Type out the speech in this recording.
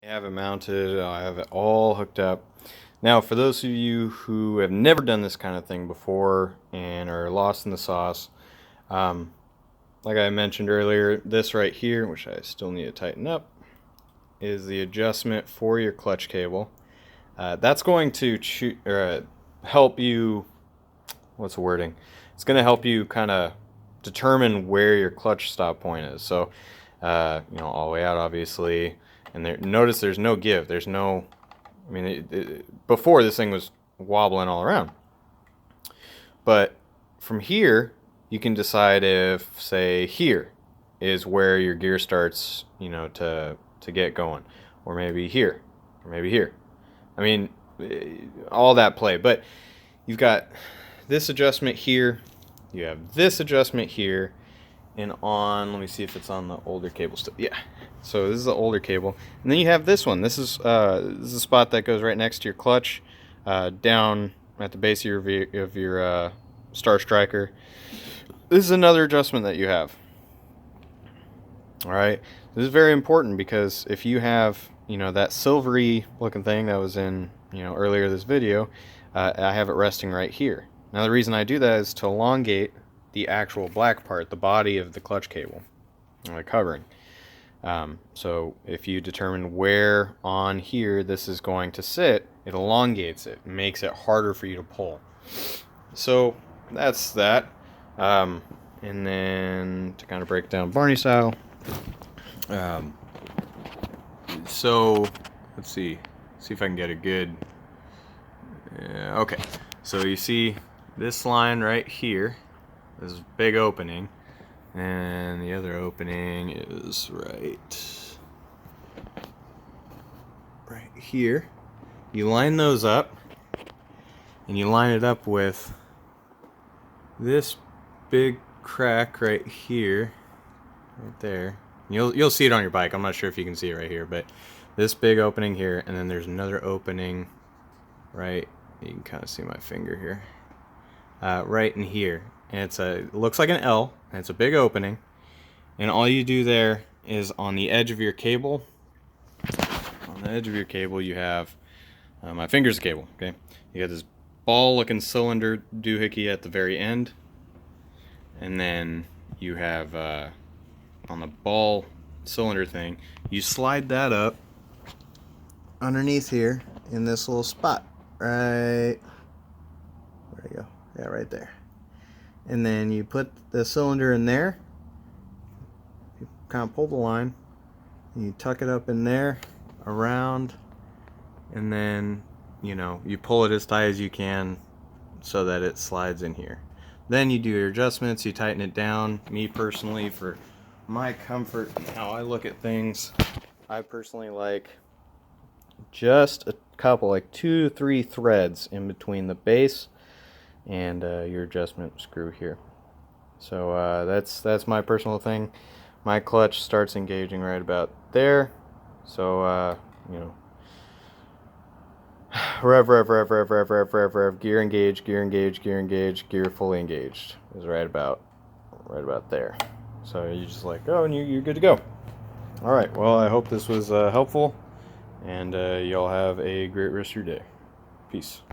I have it mounted, I have it all hooked up. Now, for those of you who have never done this kind of thing before and are lost in the sauce, um, like I mentioned earlier, this right here, which I still need to tighten up, is the adjustment for your clutch cable. That's going to help you, what's the wording? It's going to help you kind of determine where your clutch stop point is. So, all the way out, obviously. And notice there's no give. There's no, I mean, before this thing was wobbling all around. But from here, you can decide if, say, here is where your gear starts, to get going. Or maybe here. Or maybe here. I mean, all that play. But you've got this adjustment here. You have this adjustment here. And let me see if it's on the older cable still. Yeah. So this is the older cable. And then you have this one. This is a spot that goes right next to your clutch, down at the base of your Stryker. This is another adjustment that you have. All right. This is very important because if you have, that silvery looking thing that was in, earlier this video, I have it resting right here. Now the reason I do that is to elongate the actual black part, the body of the clutch cable, the covering. So if you determine where on here this is going to sit, it elongates it, makes it harder for you to pull. So that's that. And then to kind of break down Barney style. So let's see if I can get a good. Okay, so you see this line right here. This big opening, and the other opening is right here. You line those up, and you line it up with this big crack right here, right there. You'll see it on your bike. I'm not sure if you can see it right here, but this big opening here, and then there's another opening right. You can kind of see my finger here, right in here. And it looks like an L, and it's a big opening. And all you do there is on the edge of your cable. On the edge of your cable, you have my finger's cable. Okay, you got this ball-looking cylinder doohickey at the very end, and then you have on the ball cylinder thing, you slide that up underneath here in this little spot, right? Where you go? Yeah, right there. And then you put the cylinder in there, you kind of pull the line, and you tuck it up in there, around, and then, you pull it as tight as you can so that it slides in here. Then you do your adjustments, you tighten it down. Me personally, for my comfort and how I look at things, I personally like just a couple, like 2 to 3 threads in between the base and your adjustment screw here. So that's my personal thing. My clutch starts engaging right about there. So rev, gear engaged, gear fully engaged is right about there. So you just like, oh, and you're good to go. All right. Well, I hope this was helpful, and y'all have a great rest of your day. Peace.